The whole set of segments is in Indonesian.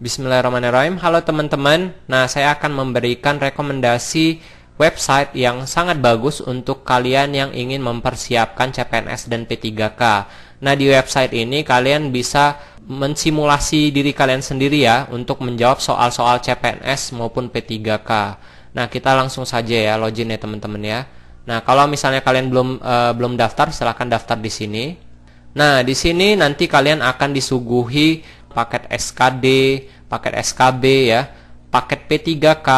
Bismillahirrahmanirrahim. Halo teman-teman. Nah, saya akan memberikan rekomendasi website yang sangat bagus untuk kalian yang ingin mempersiapkan CPNS dan P3K. Nah, di website ini kalian bisa mensimulasi diri kalian sendiri ya untuk menjawab soal-soal CPNS maupun P3K. Nah, kita langsung saja ya login ya teman-teman ya. Nah, kalau misalnya kalian belum daftar, silahkan daftar di sini. Nah, di sini nanti kalian akan disuguhi paket SKD, paket SKB ya, paket P3K.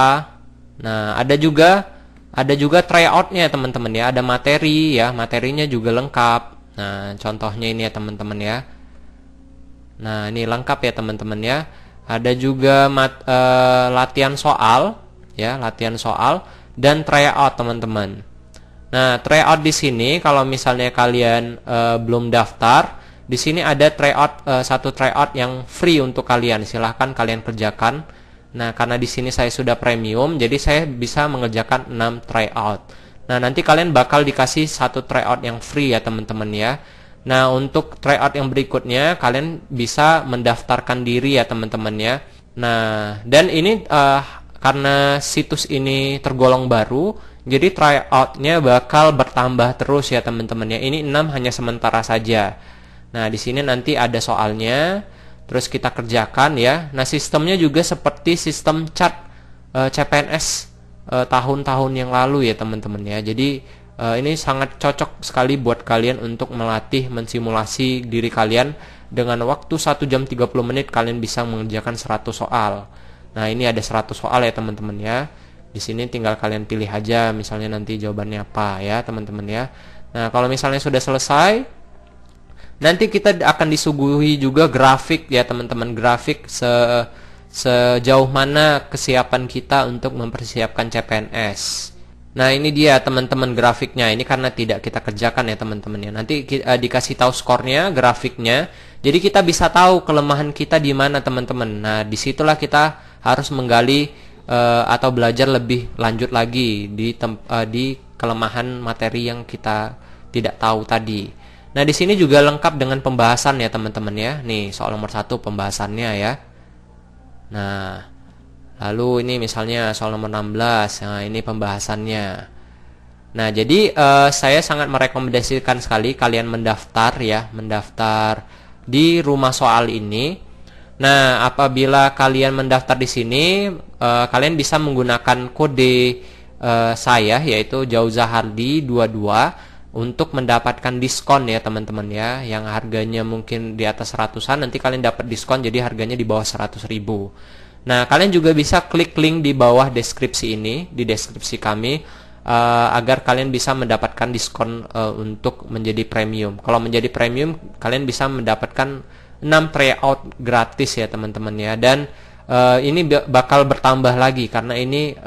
Nah, ada juga tryout-nya teman-teman ya, ada materi ya, materinya juga lengkap. Nah, contohnya ini ya teman-teman ya. Nah, ini lengkap ya teman-teman ya. Ada juga latihan soal ya, latihan soal dan tryout teman-teman. Nah, tryout di sini kalau misalnya kalian belum daftar, di sini ada satu tryout yang free untuk kalian. Silahkan kalian kerjakan. Nah, karena di sini saya sudah premium, jadi saya bisa mengerjakan 6 tryout. Nah, nanti kalian bakal dikasih satu tryout yang free ya teman-teman ya. Nah, untuk tryout yang berikutnya kalian bisa mendaftarkan diri ya teman-teman ya. Nah, dan ini karena situs ini tergolong baru, jadi tryoutnya bakal bertambah terus ya teman-teman ya. Ini 6 hanya sementara saja. Nah, di sini nanti ada soalnya, terus kita kerjakan ya. Nah, sistemnya juga seperti sistem cat CPNS tahun-tahun yang lalu ya teman-teman ya. Jadi ini sangat cocok sekali buat kalian untuk melatih mensimulasi diri kalian. Dengan waktu 1 jam 30 menit kalian bisa mengerjakan 100 soal. Nah, ini ada 100 soal ya teman-teman ya. Di sini tinggal kalian pilih aja misalnya nanti jawabannya apa ya teman-teman ya. Nah, kalau misalnya sudah selesai, nanti kita akan disuguhi juga grafik ya teman-teman, grafik sejauh mana kesiapan kita untuk mempersiapkan CPNS. Nah, ini dia teman-teman grafiknya. Ini karena tidak kita kerjakan ya teman-teman ya. Nanti dikasih tahu skornya, grafiknya. Jadi kita bisa tahu kelemahan kita di mana teman-teman. Nah, disitulah kita harus menggali atau belajar lebih lanjut lagi di kelemahan materi yang kita tidak tahu tadi. Nah, di sini juga lengkap dengan pembahasan ya teman-teman ya. Nih, soal nomor 1 pembahasannya ya. Nah, lalu ini misalnya soal nomor 16. Nah, ini pembahasannya. Nah, jadi saya sangat merekomendasikan sekali kalian mendaftar ya, mendaftar di rumah soal ini. Nah, apabila kalian mendaftar di sini, kalian bisa menggunakan kode saya yaitu Jauzahardi22 untuk mendapatkan diskon ya teman-teman ya. Yang harganya mungkin di atas 100-an, nanti kalian dapat diskon jadi harganya di bawah 100.000. Nah, kalian juga bisa klik link di bawah deskripsi ini, di deskripsi kami, agar kalian bisa mendapatkan diskon untuk menjadi premium. Kalau menjadi premium, kalian bisa mendapatkan 6 tryout gratis ya teman-teman ya. Dan ini bakal bertambah lagi karena ini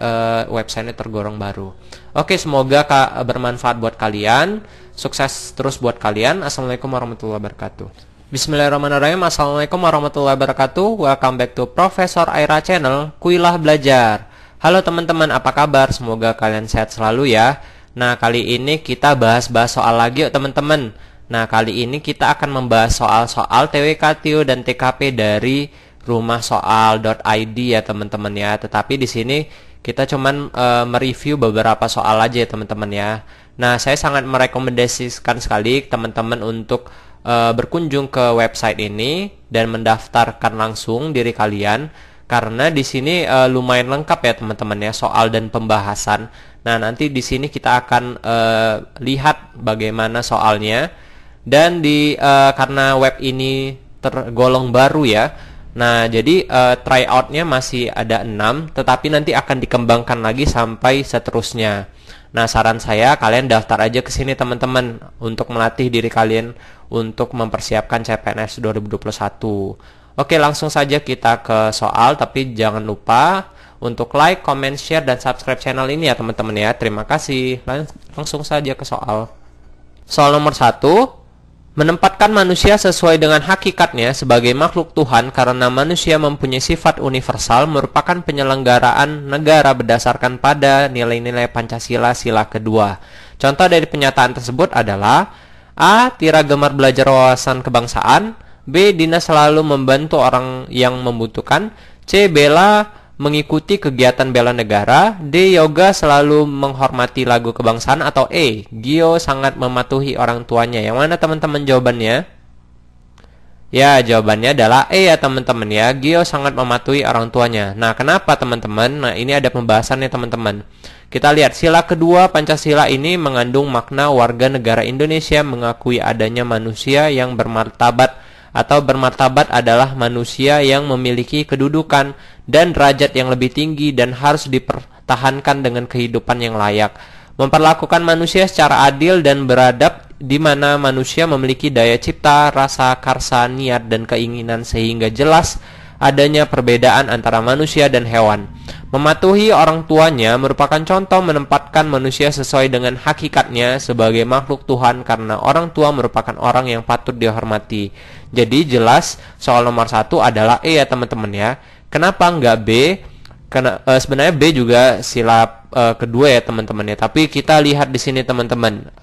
websitenya tergolong baru. Oke, semoga bermanfaat buat kalian. Sukses terus buat kalian. Assalamualaikum warahmatullahi wabarakatuh. Bismillahirrahmanirrahim. Assalamualaikum warahmatullahi wabarakatuh. Welcome back to Profesor Aira Channel, Kuilah Belajar. Halo teman-teman, apa kabar? Semoga kalian sehat selalu ya. Nah, kali ini kita bahas soal lagi yuk teman-teman. Nah, kali ini kita akan membahas soal-soal TWK, TIO, dan TKP dari rumahsoal.id ya teman-teman ya. Tetapi di sini kita cuman mereview beberapa soal aja ya teman-teman ya. Nah, saya sangat merekomendasikan sekali teman-teman untuk berkunjung ke website ini dan mendaftarkan langsung diri kalian karena di sini lumayan lengkap ya teman-teman ya, soal dan pembahasan. Nah, nanti di sini kita akan lihat bagaimana soalnya. Dan karena web ini tergolong baru ya. Nah, jadi tryoutnya masih ada 6, tetapi nanti akan dikembangkan lagi sampai seterusnya. Nah, saran saya kalian daftar aja ke sini teman-teman untuk melatih diri kalian untuk mempersiapkan CPNS 2021. Oke, langsung saja kita ke soal, tapi jangan lupa untuk like, comment, share, dan subscribe channel ini ya teman-teman ya. Terima kasih. Langsung saja ke soal. Soal nomor 1. Menempatkan manusia sesuai dengan hakikatnya sebagai makhluk Tuhan karena manusia mempunyai sifat universal merupakan penyelenggaraan negara berdasarkan pada nilai-nilai Pancasila sila kedua. Contoh dari pernyataan tersebut adalah A. Tira gemar belajar wawasan kebangsaan. B. Dina selalu membantu orang yang membutuhkan. C. Bella mengikuti kegiatan bela negara. D. Yoga selalu menghormati lagu kebangsaan. Atau E. Gio sangat mematuhi orang tuanya. Yang mana teman-teman jawabannya? Ya, jawabannya adalah E ya teman-teman ya. Gio sangat mematuhi orang tuanya. Nah, kenapa teman-teman? Nah, ini ada pembahasannya teman-teman. Kita lihat sila kedua Pancasila ini mengandung makna warga negara Indonesia mengakui adanya manusia yang bermartabat, atau bermartabat adalah manusia yang memiliki kedudukan dan derajat yang lebih tinggi dan harus dipertahankan dengan kehidupan yang layak. Memperlakukan manusia secara adil dan beradab, di mana manusia memiliki daya cipta, rasa, karsa, niat, dan keinginan sehingga jelas adanya perbedaan antara manusia dan hewan. Mematuhi orang tuanya merupakan contoh menempatkan manusia sesuai dengan hakikatnya sebagai makhluk Tuhan, karena orang tua merupakan orang yang patut dihormati. Jadi jelas soal nomor 1 adalah E ya teman-teman ya. Kenapa nggak B? Karena sebenarnya B juga sila kedua ya teman-teman ya. Tapi kita lihat di sini teman-teman.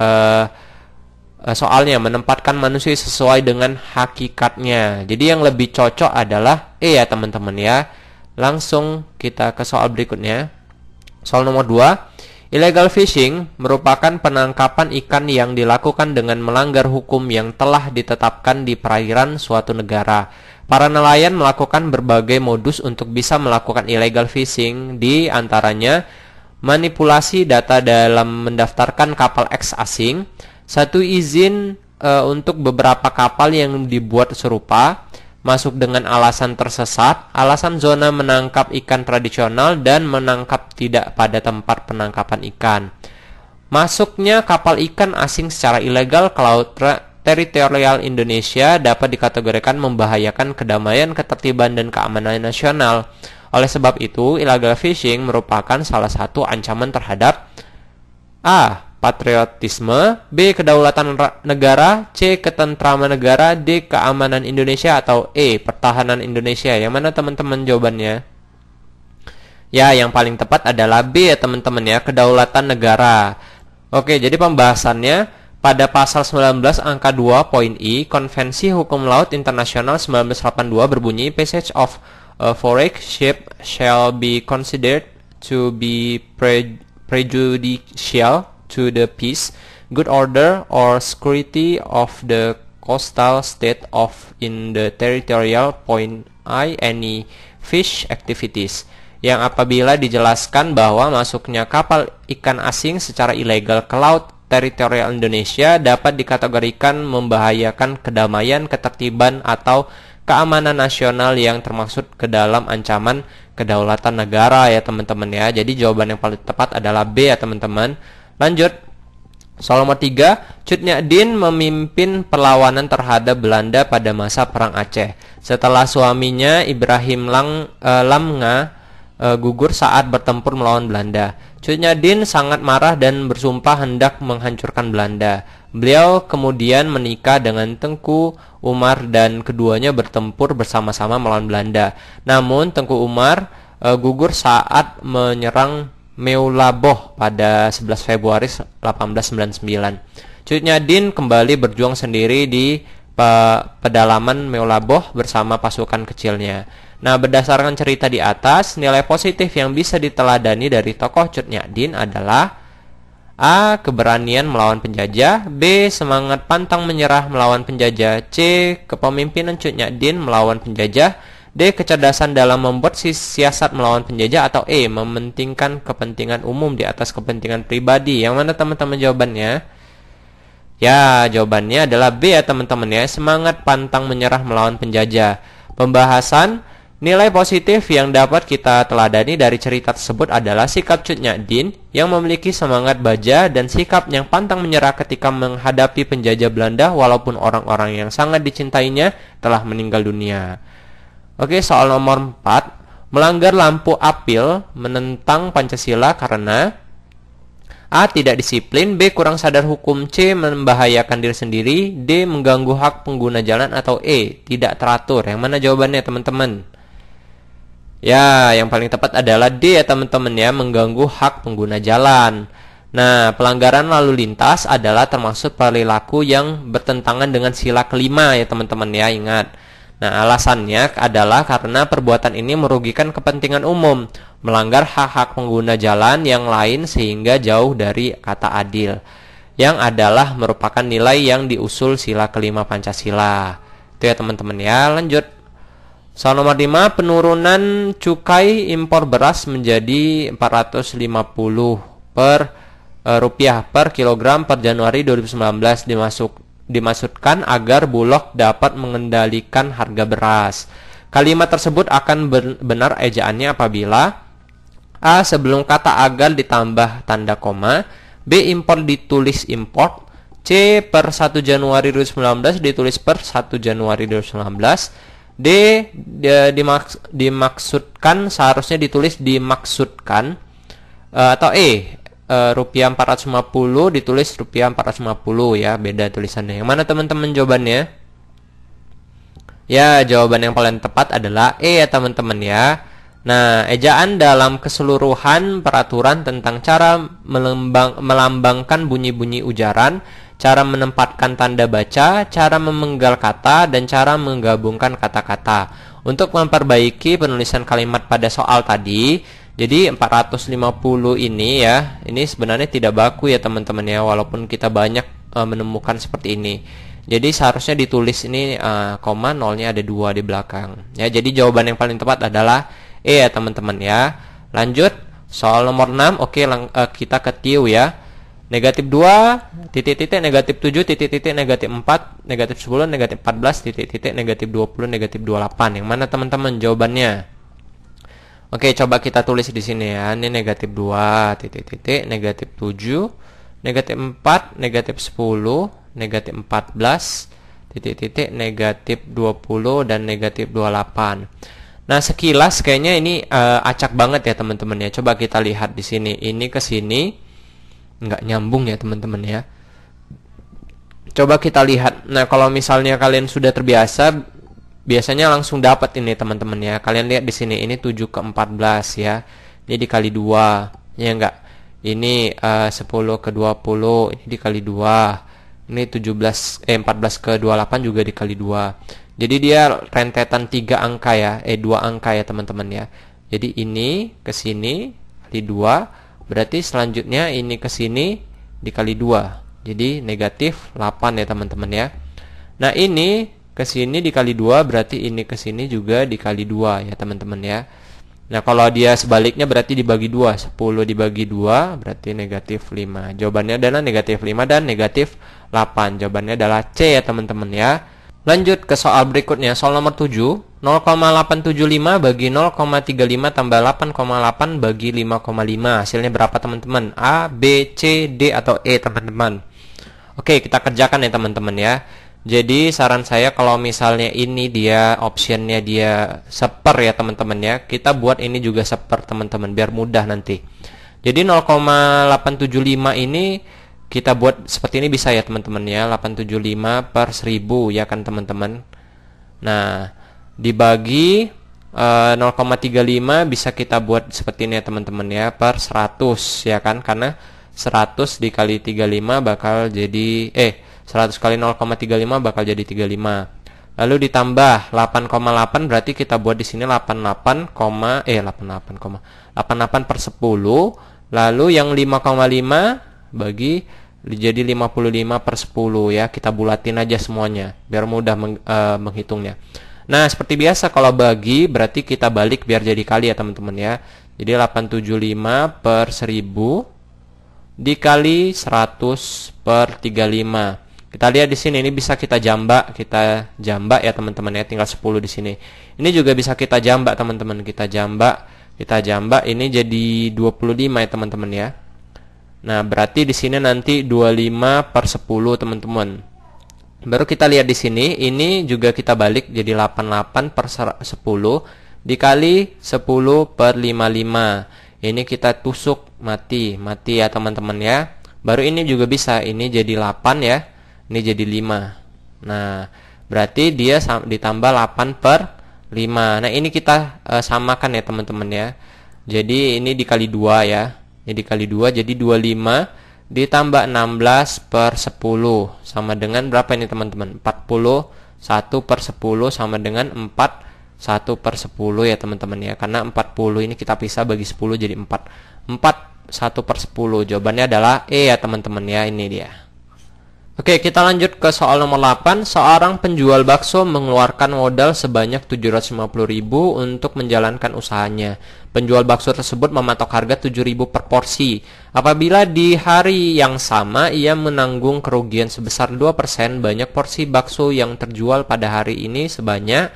Soalnya menempatkan manusia sesuai dengan hakikatnya. Jadi yang lebih cocok adalah E ya teman-teman ya. Langsung kita ke soal berikutnya. Soal nomor 2. Illegal fishing merupakan penangkapan ikan yang dilakukan dengan melanggar hukum yang telah ditetapkan di perairan suatu negara. Para nelayan melakukan berbagai modus untuk bisa melakukan illegal fishing, di antaranya manipulasi data dalam mendaftarkan kapal X asing, satu izin untuk beberapa kapal yang dibuat serupa, masuk dengan alasan tersesat, alasan zona menangkap ikan tradisional, dan menangkap tidak pada tempat penangkapan ikan. Masuknya kapal ikan asing secara ilegal ke laut teritorial Indonesia dapat dikategorikan membahayakan kedamaian, ketertiban, dan keamanan nasional. Oleh sebab itu, illegal fishing merupakan salah satu ancaman terhadap A. Patriotisme, B. Kedaulatan negara, C. Ketentraman negara, D. Keamanan Indonesia, atau E. Pertahanan Indonesia. Yang mana teman-teman jawabannya? Ya, yang paling tepat adalah B ya teman-teman ya, kedaulatan negara. Oke, jadi pembahasannya pada pasal 19 angka 2 poin I, Konvensi Hukum Laut Internasional 1982 berbunyi, passage of a foreign ship shall be considered to be prejudicial to the peace, good order, or security of the coastal state of in the territorial point I any fish activities. Yang apabila dijelaskan bahwa masuknya kapal ikan asing secara ilegal ke laut teritorial Indonesia dapat dikategorikan membahayakan kedamaian, ketertiban, atau keamanan nasional yang termaksud ke dalam ancaman kedaulatan negara ya teman-teman ya. Jadi jawaban yang paling tepat adalah B ya teman-teman. Lanjut. Soal nomor 3, Cut Nyak Dien memimpin perlawanan terhadap Belanda pada masa Perang Aceh. Setelah suaminya Ibrahim Lamnga gugur saat bertempur melawan Belanda. Cut Nyak Dien sangat marah dan bersumpah hendak menghancurkan Belanda. Beliau kemudian menikah dengan Tengku Umar dan keduanya bertempur bersama-sama melawan Belanda. Namun Tengku Umar gugur saat menyerang Meulaboh pada 11 Februari 1899. Cut Nyak Dien kembali berjuang sendiri di pedalaman Meulaboh bersama pasukan kecilnya. Nah, berdasarkan cerita di atas, nilai positif yang bisa diteladani dari tokoh Cut Nyak Dien adalah A. Keberanian melawan penjajah, B. Semangat pantang menyerah melawan penjajah, C. Kepemimpinan Cut Nyak Dien melawan penjajah, D. Kecerdasan dalam membuat siasat melawan penjajah, atau E. Mementingkan kepentingan umum di atas kepentingan pribadi. Yang mana teman-teman jawabannya? Ya, jawabannya adalah B ya teman-teman ya. Semangat pantang menyerah melawan penjajah. Pembahasan nilai positif yang dapat kita teladani dari cerita tersebut adalah sikap Cut Nyak Dien yang memiliki semangat baja dan sikap yang pantang menyerah ketika menghadapi penjajah Belanda walaupun orang-orang yang sangat dicintainya telah meninggal dunia. Oke, soal nomor 4. Melanggar lampu apil menentang Pancasila karena A. Tidak disiplin, B. Kurang sadar hukum, C. Membahayakan diri sendiri, D. Mengganggu hak pengguna jalan, atau E. Tidak teratur. Yang mana jawabannya teman-teman? Ya, yang paling tepat adalah D ya teman-teman ya, mengganggu hak pengguna jalan. Nah, pelanggaran lalu lintas adalah termasuk perilaku yang bertentangan dengan sila kelima ya teman-teman ya, ingat. Nah, alasannya adalah karena perbuatan ini merugikan kepentingan umum, melanggar hak-hak pengguna jalan yang lain sehingga jauh dari kata adil, yang adalah merupakan nilai yang diusul sila kelima Pancasila. Itu ya teman-teman ya. Lanjut. Soal nomor 5, penurunan cukai impor beras menjadi 450 rupiah per kilogram per Januari 2019 dimaksudkan agar Bulog dapat mengendalikan harga beras. Kalimat tersebut akan benar ejaannya apabila A. Sebelum kata agar ditambah tanda koma, B. Impor ditulis import, C. Per 1 Januari 2019 ditulis per 1 Januari 2019, D. Dimaksudkan seharusnya ditulis dimaksudkan, atau E. Rupiah 450 ditulis rupiah 450 ya, beda tulisannya. Yang mana teman-teman jawabannya? Ya, jawaban yang paling tepat adalah E ya teman-teman ya. Nah, ejaan dalam keseluruhan peraturan tentang cara melambangkan bunyi-bunyi ujaran, cara menempatkan tanda baca, cara memenggal kata, dan cara menggabungkan kata-kata. Untuk memperbaiki penulisan kalimat pada soal tadi, jadi 450 ini ya, ini sebenarnya tidak baku ya teman-teman ya, walaupun kita banyak menemukan seperti ini. Jadi seharusnya ditulis ini koma, nolnya ada 2 di belakang. Ya, jadi jawaban yang paling tepat adalah E ya teman-teman ya. Lanjut, soal nomor 6, oke, kita ke Q ya. Negatif 2, titik-titik, negatif 7, titik-titik, negatif 4, negatif 10, negatif 14, titik-titik, negatif 20, negatif 28. Yang mana teman-teman jawabannya? Oke, coba kita tulis di sini ya. Ini negatif 2, titik-titik, negatif 7, negatif 4, negatif 10, negatif 14, titik-titik, negatif 20, dan negatif 28. Nah, sekilas kayaknya ini acak banget ya teman-teman ya. Coba kita lihat di sini. Ini ke sini nggak nyambung ya teman-teman ya. Coba kita lihat. Nah, kalau misalnya kalian sudah terbiasa, biasanya langsung dapat ini teman-teman ya. Kalian lihat di sini, ini 7 ke 14 ya. Ini dikali 2. Ya enggak? Ini 10 ke 20, ini dikali 2. Ini 14 ke 28 juga dikali 2. Jadi dia rentetan 3 angka ya, 2 angka ya teman-teman ya. Jadi ini ke sini kali 2, berarti selanjutnya ini ke sini dikali 2. Jadi negatif 8 ya teman-teman ya. Nah, ini ke sini dikali 2, berarti ini ke sini juga dikali 2 ya teman-teman ya. Nah, kalau dia sebaliknya berarti dibagi 2. 10 dibagi 2 berarti negatif 5. Jawabannya adalah negatif 5 dan negatif 8. Jawabannya adalah C ya teman-teman ya. Lanjut ke soal berikutnya, soal nomor 7. 0,875 bagi 0,35 tambah 8,8 bagi 5,5. Hasilnya berapa teman-teman? A, B, C, D, atau E teman-teman? Oke, kita kerjakan ya teman-teman ya. Jadi saran saya kalau misalnya ini dia optionnya dia seper ya teman-teman ya, kita buat ini juga seper teman-teman biar mudah nanti. Jadi 0,875 ini kita buat seperti ini bisa ya teman-teman ya, 875 per 1000 ya kan teman-teman. Nah, dibagi 0,35 bisa kita buat seperti ini ya teman-teman ya, per 100 ya kan, karena 100 dikali 35 bakal jadi 100 kali 0,35 bakal jadi 35. Lalu ditambah 8,8 berarti kita buat di sini 88 per 10. Lalu yang 5,5 bagi jadi 55 per 10 ya. Kita bulatin aja semuanya biar mudah menghitungnya. Nah, seperti biasa kalau bagi berarti kita balik biar jadi kali ya teman-teman ya. Jadi 875 per 1000 dikali 100 per 35. Kita lihat di sini, ini bisa kita jambak ya teman-teman ya, tinggal 10 di sini. Ini juga bisa kita jambak teman-teman, kita jambak ini jadi 25 ya teman-teman ya. Nah, berarti di sini nanti 25 per 10 teman-teman. Baru kita lihat di sini, ini juga kita balik jadi 88 per 10 dikali 10 per 55. Ini kita tusuk mati ya teman-teman ya. Baru ini juga bisa, ini jadi 8 ya. Ini jadi 5. Nah, berarti dia ditambah 8 per 5. Nah, ini kita samakan ya teman-teman ya. Jadi ini dikali 2 ya. Ini dikali 2 jadi 25 ditambah 16 per 10. Sama dengan berapa ini teman-teman? 49 1/10 sama dengan 4 1/10 ya teman-teman ya. Karena 40 ini kita pisah bagi 10 jadi 4. 1/10. Jawabannya adalah E ya teman-teman ya. Ini dia. Oke, kita lanjut ke soal nomor 8. Seorang penjual bakso mengeluarkan modal sebanyak 750.000 untuk menjalankan usahanya. Penjual bakso tersebut mematok harga 7.000 per porsi. Apabila di hari yang sama ia menanggung kerugian sebesar 2%, banyak porsi bakso yang terjual pada hari ini sebanyak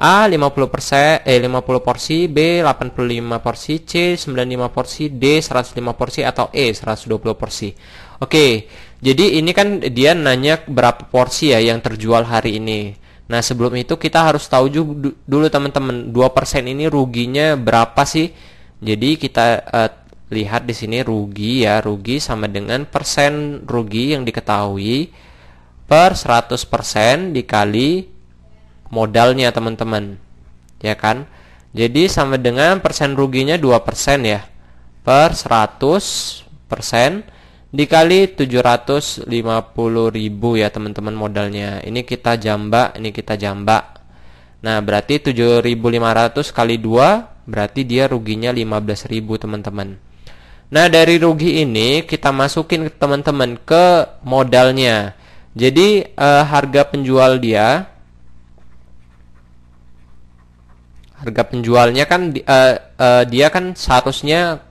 A 50%, 50 porsi, B 85 porsi, C 95 porsi, D 105 porsi, atau E 120 porsi. Oke, jadi ini kan dia nanya berapa porsi ya yang terjual hari ini. Nah, sebelum itu kita harus tahu dulu teman-teman, 2% ini ruginya berapa sih? Jadi kita lihat di sini rugi ya, rugi sama dengan persen rugi yang diketahui per 100% dikali modalnya teman-teman, ya kan? Jadi sama dengan persen ruginya 2% ya, per 100% dikali 750.000 ya teman-teman modalnya. Ini kita jambak, ini kita jambak. Nah, berarti 7.500 kali 2 berarti dia ruginya 15.000 teman-teman. Nah, dari rugi ini kita masukin teman-teman ke modalnya. Jadi harga penjualnya kan dia kan seharusnya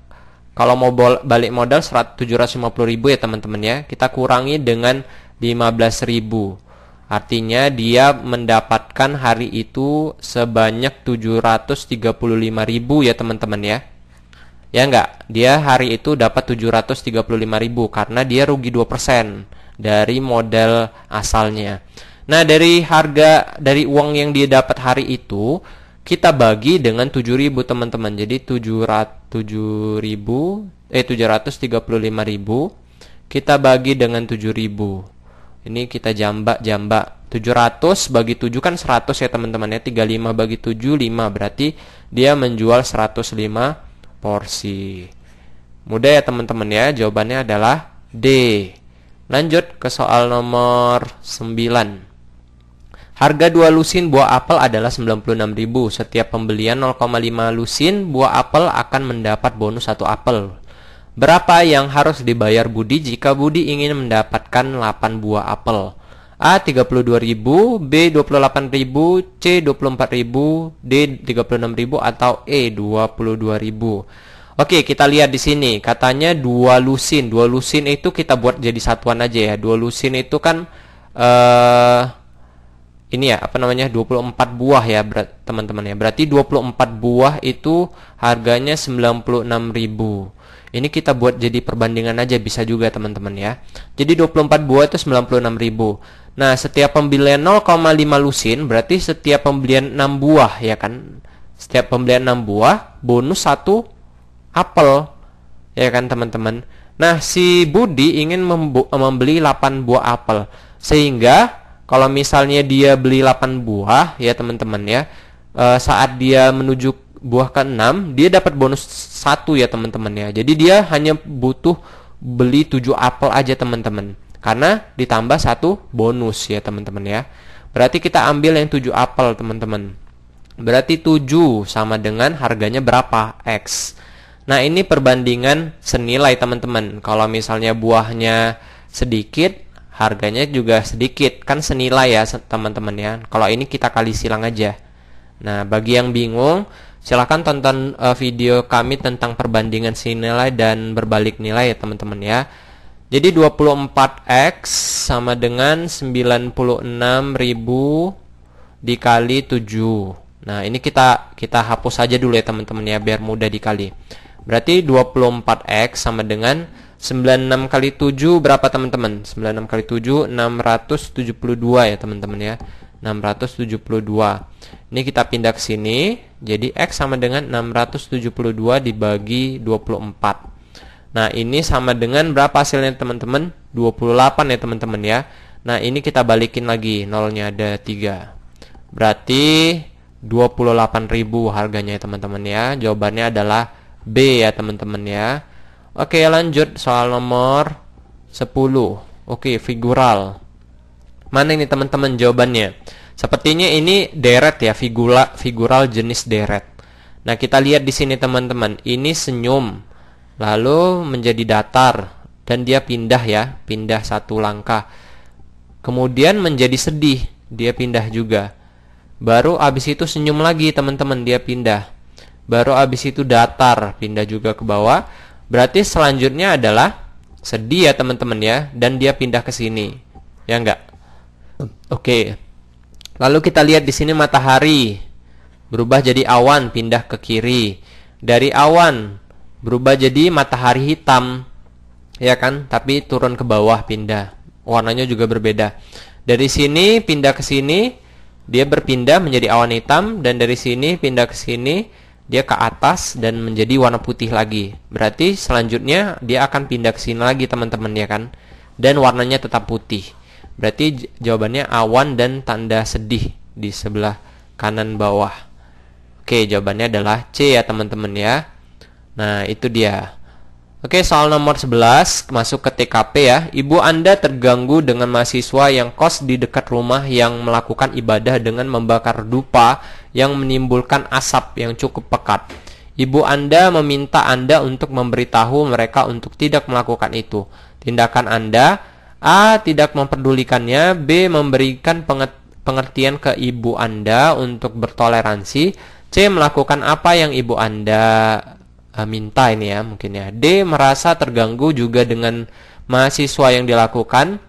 kalau mau balik modal 750.000 ya teman-teman ya. Kita kurangi dengan 15.000. Artinya dia mendapatkan hari itu sebanyak 735.000 ya teman-teman ya. Ya enggak? Dia hari itu dapat 735.000 karena dia rugi 2% dari modal asalnya. Nah, dari uang yang dia dapat hari itu kita bagi dengan 7.000 teman-teman. Jadi 735.000 kita bagi dengan 7.000. Ini kita jambak. 700 bagi 7 kan 100 ya teman-teman ya. 35 bagi 7 5. Berarti dia menjual 105 porsi. Mudah ya teman-teman ya. Jawabannya adalah D. Lanjut ke soal nomor 9. Harga 2 lusin buah apel adalah 96.000. Setiap pembelian 0,5 lusin buah apel akan mendapat bonus 1 apel. Berapa yang harus dibayar Budi jika Budi ingin mendapatkan 8 buah apel? A 32.000, B 28.000, C 24.000, D 36.000, atau E 22.000. Oke, kita lihat di sini. Katanya 2 lusin. 2 lusin itu kita buat jadi satuan aja ya. 2 lusin itu kan ini ya, 24 buah ya teman-teman ya. Berarti 24 buah itu harganya 96.000. Ini kita buat jadi perbandingan aja bisa juga teman-teman ya. Jadi 24 buah itu 96.000. Nah, setiap pembelian 0,5 lusin berarti setiap pembelian 6 buah ya kan. Setiap pembelian 6 buah bonus 1 apel. Ya kan teman-teman. Nah, si Budi ingin membeli 8 buah apel. Sehingga kalau misalnya dia beli 8 buah ya teman-teman ya, saat dia menuju buah ke-6 dia dapat bonus 1 ya teman-teman ya. Jadi dia hanya butuh beli 7 apel aja teman-teman, karena ditambah 1 bonus ya teman-teman ya. Berarti kita ambil yang 7 apel teman-teman. Berarti 7 sama dengan harganya berapa? X. Nah, ini perbandingan senilai teman-teman. Kalau misalnya buahnya sedikit, harganya juga sedikit, kan senilai ya teman-teman ya. Kalau ini kita kali silang aja. Nah, bagi yang bingung, silahkan tonton video kami tentang perbandingan senilai dan berbalik nilai ya teman-teman ya. Jadi 24x sama dengan 96.000 dikali 7. Nah, ini kita hapus saja dulu ya teman-teman ya, biar mudah dikali. Berarti 24x sama dengan 96 kali 7 berapa teman-teman? 96 kali 7 672 ya teman-teman ya. 672. Ini kita pindah ke sini. Jadi X sama dengan 672 dibagi 24. Nah, ini sama dengan berapa hasilnya teman-teman? 28 ya teman-teman ya. Nah, ini kita balikin lagi, nolnya ada 3. Berarti 28.000 harganya ya teman-teman ya. Jawabannya adalah B ya teman-teman ya. Oke, lanjut soal nomor 10. Oke, figural. Mana ini teman-teman jawabannya? Sepertinya ini deret ya, figural jenis deret. Nah, kita lihat di sini teman-teman, ini senyum, lalu menjadi datar, dan dia pindah ya, pindah satu langkah. Kemudian menjadi sedih, dia pindah juga. Baru abis itu senyum lagi teman-teman, dia pindah. Baru abis itu datar, pindah juga ke bawah. Berarti selanjutnya adalah sedih ya teman-teman ya, dan dia pindah ke sini. Ya enggak? Oke. Lalu kita lihat di sini matahari berubah jadi awan, pindah ke kiri. Dari awan berubah jadi matahari hitam, ya kan? Tapi turun ke bawah, pindah. Warnanya juga berbeda. Dari sini pindah ke sini, dia berpindah menjadi awan hitam, dan dari sini pindah ke sini, dia ke atas dan menjadi warna putih lagi. Berarti selanjutnya dia akan pindah ke sini lagi teman-teman, ya kan? Dan warnanya tetap putih. Berarti jawabannya awan dan tanda sedih di sebelah kanan bawah. Oke, jawabannya adalah C ya teman-teman ya. Nah, itu dia. Oke, soal nomor 11 masuk ke TKP ya. Ibu Anda terganggu dengan mahasiswa yang kos di dekat rumah yang melakukan ibadah dengan membakar dupa yang menimbulkan asap yang cukup pekat. Ibu Anda meminta Anda untuk memberitahu mereka untuk tidak melakukan itu. Tindakan Anda: A. Tidak memperdulikannya. B. Memberikan pengertian ke ibu Anda untuk bertoleransi. C. Melakukan apa yang ibu Anda minta ini ya mungkin ya. D. Merasa terganggu juga dengan mahasiswa yang dilakukan.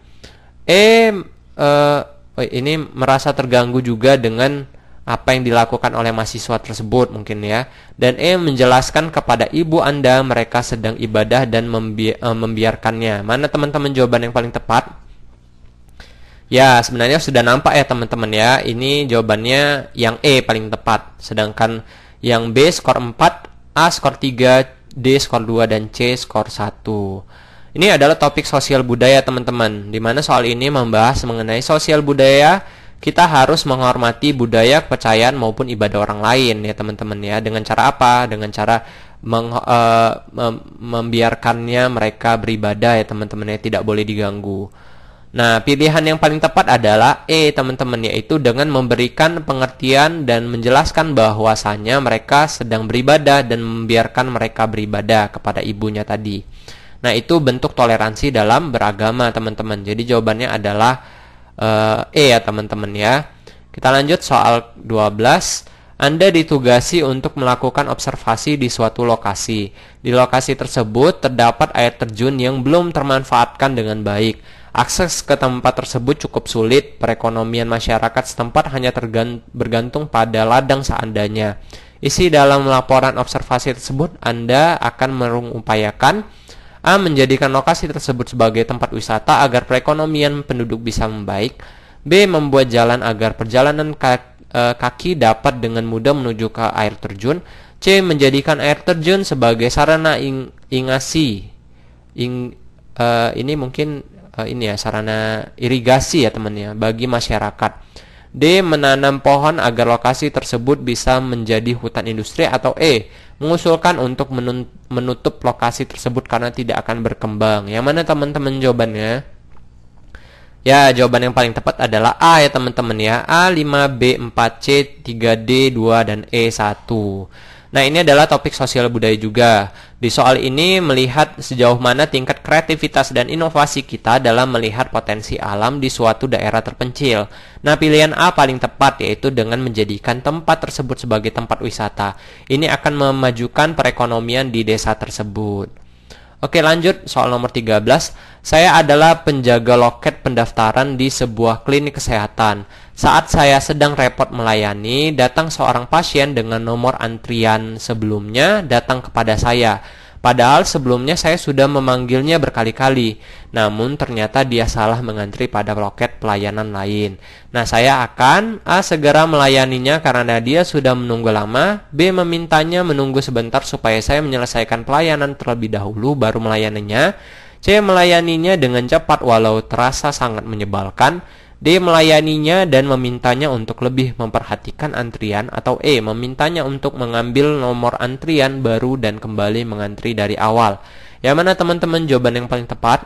Ini merasa terganggu juga dengan apa yang dilakukan oleh mahasiswa tersebut mungkin ya. Dan E. Menjelaskan kepada ibu Anda mereka sedang ibadah dan membiarkannya. Mana teman-teman jawaban yang paling tepat? Ya, sebenarnya sudah nampak ya teman-teman ya. Ini jawabannya yang E paling tepat. Sedangkan yang B skor 4, A skor 3, D skor 2, dan C skor 1. Ini adalah topik sosial budaya teman-teman, dimana soal ini membahas mengenai sosial budaya. Kita harus menghormati budaya, kepercayaan maupun ibadah orang lain ya teman-teman ya. Dengan cara apa? Dengan cara membiarkannya mereka beribadah ya teman-teman ya, tidak boleh diganggu. Nah, pilihan yang paling tepat adalah E teman-teman, yaitu dengan memberikan pengertian dan menjelaskan bahwasannya mereka sedang beribadah dan membiarkan mereka beribadah kepada ibunya tadi. Nah, itu bentuk toleransi dalam beragama teman-teman. Jadi jawabannya adalah E ya teman-teman ya. Kita lanjut soal 12. Anda ditugasi untuk melakukan observasi di suatu lokasi. Di lokasi tersebut terdapat air terjun yang belum termanfaatkan dengan baik. Akses ke tempat tersebut cukup sulit. Perekonomian masyarakat setempat hanya bergantung pada ladang seadanya. Isi dalam laporan observasi tersebut Anda akan mengupayakan: A. Menjadikan lokasi tersebut sebagai tempat wisata agar perekonomian penduduk bisa membaik. B. Membuat jalan agar perjalanan kaki dapat dengan mudah menuju ke air terjun. C. Menjadikan air terjun sebagai sarana ini mungkin ini ya, sarana irigasi ya teman-teman bagi masyarakat. D. Menanam pohon agar lokasi tersebut bisa menjadi hutan industri. Atau E. Mengusulkan untuk menutup lokasi tersebut karena tidak akan berkembang. Yang mana teman-teman jawabannya? Ya, jawaban yang paling tepat adalah A ya teman-teman ya. A 5, B 4, C 3, D 2, dan E 1. Nah, ini adalah topik sosial budaya juga. Di soal ini melihat sejauh mana tingkat kreativitas dan inovasi kita dalam melihat potensi alam di suatu daerah terpencil. Nah, pilihan A paling tepat, yaitu dengan menjadikan tempat tersebut sebagai tempat wisata. Ini akan memajukan perekonomian di desa tersebut. Oke, lanjut soal nomor 13. Saya adalah penjaga loket pendaftaran di sebuah klinik kesehatan. Saat saya sedang repot melayani, datang seorang pasien dengan nomor antrian sebelumnya datang kepada saya. Padahal sebelumnya saya sudah memanggilnya berkali-kali. Namun ternyata dia salah mengantri pada loket pelayanan lain. Nah, saya akan A. Segera melayaninya karena dia sudah menunggu lama. B. Memintanya menunggu sebentar supaya saya menyelesaikan pelayanan terlebih dahulu baru melayaninya. C. Melayaninya dengan cepat walau terasa sangat menyebalkan. D. Melayaninya dan memintanya untuk lebih memperhatikan antrian. Atau E. Memintanya untuk mengambil nomor antrian baru dan kembali mengantri dari awal. Yang mana teman-teman jawaban yang paling tepat?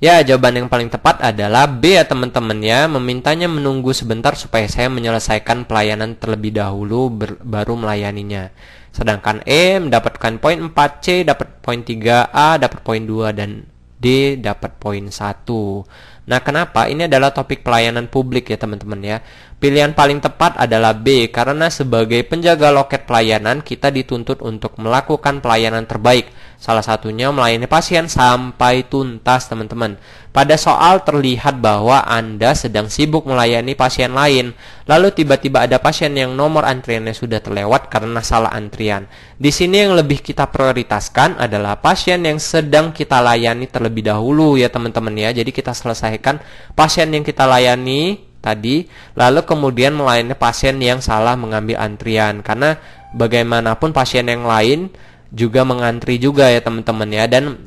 Ya, jawaban yang paling tepat adalah B ya teman-teman ya. Memintanya menunggu sebentar supaya saya menyelesaikan pelayanan terlebih dahulu baru melayaninya. Sedangkan E mendapatkan poin 4, C dapat poin 3, A dapat poin 2, dan D dapat poin 1. Nah, kenapa? Ini adalah topik pelayanan publik ya teman-teman ya. Pilihan paling tepat adalah B, karena sebagai penjaga loket pelayanan, kita dituntut untuk melakukan pelayanan terbaik. Salah satunya melayani pasien sampai tuntas, teman-teman. Pada soal terlihat bahwa Anda sedang sibuk melayani pasien lain, lalu tiba-tiba ada pasien yang nomor antriannya sudah terlewat karena salah antrian. Di sini yang lebih kita prioritaskan adalah pasien yang sedang kita layani terlebih dahulu ya teman-teman ya. Jadi kita selesaikan pasien yang kita layani tadi, lalu kemudian melayani pasien yang salah mengambil antrian. Karena bagaimanapun pasien yang lain juga mengantri juga ya teman-teman ya, dan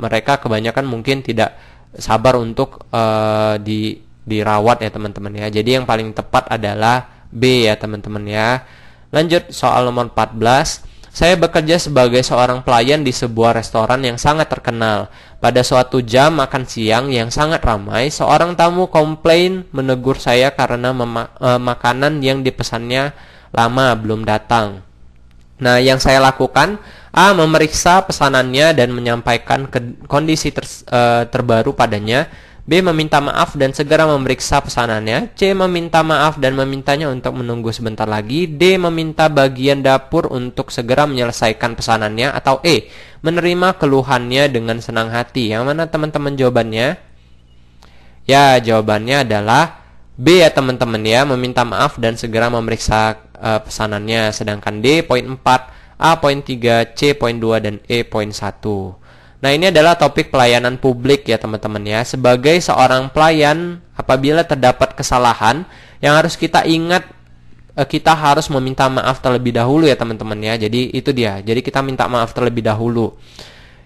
mereka kebanyakan mungkin tidak sabar untuk dirawat ya teman-teman ya. Jadi yang paling tepat adalah B ya teman-teman ya. Lanjut soal nomor 14. Saya bekerja sebagai seorang pelayan di sebuah restoran yang sangat terkenal. Pada suatu jam makan siang yang sangat ramai, seorang tamu komplain menegur saya karena makanan yang dipesannya lama belum datang. Nah, yang saya lakukan, A. Memeriksa pesanannya dan menyampaikan kondisi terbaru padanya. B. Meminta maaf dan segera memeriksa pesanannya. C. Meminta maaf dan memintanya untuk menunggu sebentar lagi. D. Meminta bagian dapur untuk segera menyelesaikan pesanannya. Atau E. Menerima keluhannya dengan senang hati. Yang mana teman-teman jawabannya? Ya, jawabannya adalah B ya teman-teman ya. Meminta maaf dan segera memeriksa pesanannya. Sedangkan D poin 4, A poin 3, C poin 2, dan E poin 1. Nah, ini adalah topik pelayanan publik ya teman-teman ya. Sebagai seorang pelayan, apabila terdapat kesalahan, yang harus kita ingat, kita harus meminta maaf terlebih dahulu ya teman-teman ya. Jadi itu dia. Jadi kita minta maaf terlebih dahulu.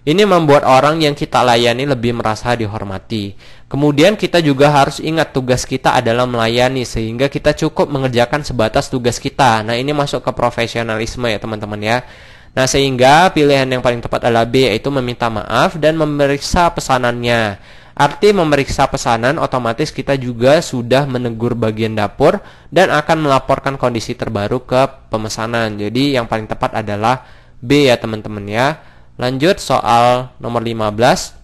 Ini membuat orang yang kita layani lebih merasa dihormati. Kemudian kita juga harus ingat tugas kita adalah melayani, sehingga kita cukup mengerjakan sebatas tugas kita. Nah, ini masuk ke profesionalisme ya teman-teman ya. Nah, sehingga pilihan yang paling tepat adalah B, yaitu meminta maaf dan memeriksa pesanannya. Arti memeriksa pesanan, otomatis kita juga sudah menegur bagian dapur dan akan melaporkan kondisi terbaru ke pemesanan. Jadi yang paling tepat adalah B ya teman-teman ya. Lanjut soal nomor 15.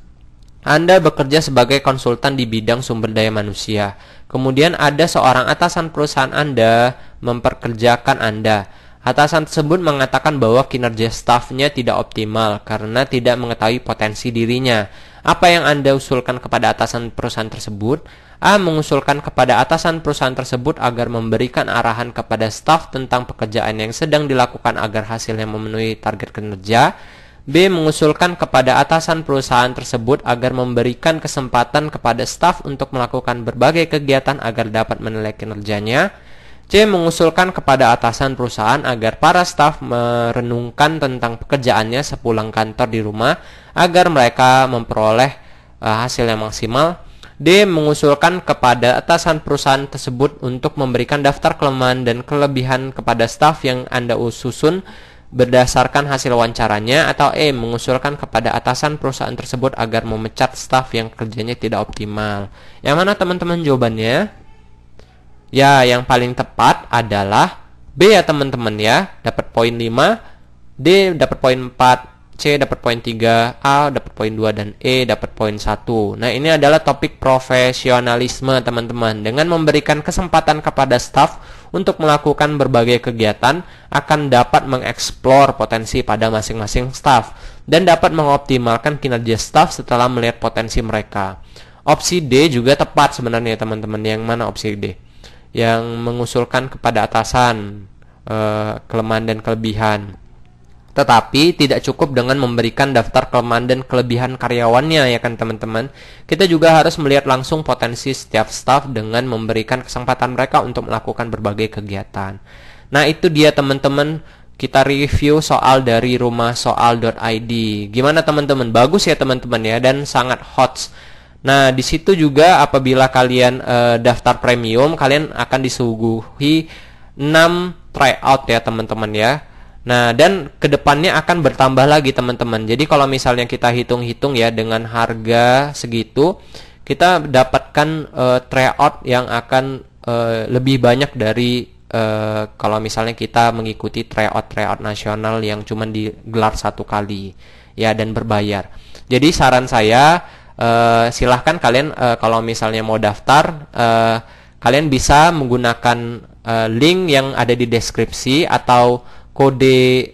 Anda bekerja sebagai konsultan di bidang sumber daya manusia. Kemudian ada seorang atasan perusahaan Anda memperkerjakan Anda. Atasan tersebut mengatakan bahwa kinerja stafnya tidak optimal karena tidak mengetahui potensi dirinya. Apa yang Anda usulkan kepada atasan perusahaan tersebut? A. Mengusulkan kepada atasan perusahaan tersebut agar memberikan arahan kepada staf tentang pekerjaan yang sedang dilakukan agar hasilnya memenuhi target kinerja. B. Mengusulkan kepada atasan perusahaan tersebut agar memberikan kesempatan kepada staf untuk melakukan berbagai kegiatan agar dapat menilai kinerjanya. C. Mengusulkan kepada atasan perusahaan agar para staf merenungkan tentang pekerjaannya sepulang kantor di rumah agar mereka memperoleh hasil yang maksimal. D. Mengusulkan kepada atasan perusahaan tersebut untuk memberikan daftar kelemahan dan kelebihan kepada staf yang Anda susun berdasarkan hasil wawancaranya. Atau E. Mengusulkan kepada atasan perusahaan tersebut agar memecat staf yang kerjanya tidak optimal. Yang mana teman-teman jawabannya? Ya, yang paling tepat adalah B ya teman-teman ya. Dapat poin 5, D dapat poin 4, C dapat poin 3, A dapat poin 2, dan E dapat poin 1. Nah, ini adalah topik profesionalisme teman-teman. Dengan memberikan kesempatan kepada staf untuk melakukan berbagai kegiatan, akan dapat mengeksplor potensi pada masing-masing staf dan dapat mengoptimalkan kinerja staf setelah melihat potensi mereka. Opsi D juga tepat sebenarnya teman-teman. Yang mana opsi D? Yang mengusulkan kepada atasan kelemahan dan kelebihan. Tetapi tidak cukup dengan memberikan daftar kelemahan dan kelebihan karyawannya ya kan teman-teman. Kita juga harus melihat langsung potensi setiap staf dengan memberikan kesempatan mereka untuk melakukan berbagai kegiatan. Nah, itu dia teman-teman, kita review soal dari rumahsoal.id. Gimana teman-teman? Bagus ya teman-teman ya, dan sangat hot. Nah, di situ juga apabila kalian daftar premium, kalian akan disuguhi 6 tryout ya teman-teman ya. Nah, dan kedepannya akan bertambah lagi teman-teman. Jadi kalau misalnya kita hitung-hitung ya dengan harga segitu, kita dapatkan tryout yang akan lebih banyak dari kalau misalnya kita mengikuti tryout nasional yang cuma digelar satu kali ya dan berbayar. Jadi saran saya silahkan kalian kalau misalnya mau daftar, kalian bisa menggunakan link yang ada di deskripsi atau kode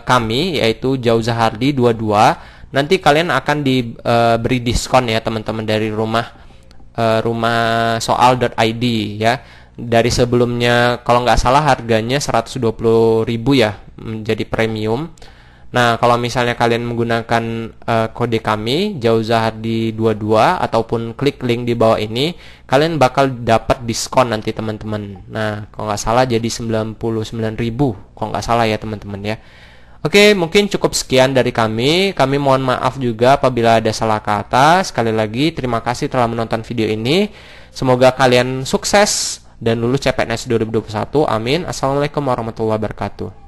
kami yaitu Jauzahardi 22. Nanti kalian akan diberi diskon ya teman-teman dari rumah soal.id ya. Dari sebelumnya kalau nggak salah harganya 120.000 ya menjadi premium. Nah, kalau misalnya kalian menggunakan kode kami Jauzahardi 22 ataupun klik link di bawah ini, kalian bakal dapat diskon nanti teman-teman. Nah, kalau nggak salah jadi 99.000 kalau nggak salah ya teman-teman ya. Oke, mungkin cukup sekian dari kami. Kami mohon maaf juga apabila ada salah kata. Sekali lagi, terima kasih telah menonton video ini. Semoga kalian sukses dan lulus CPNS 2021. Amin. Assalamualaikum warahmatullahi wabarakatuh.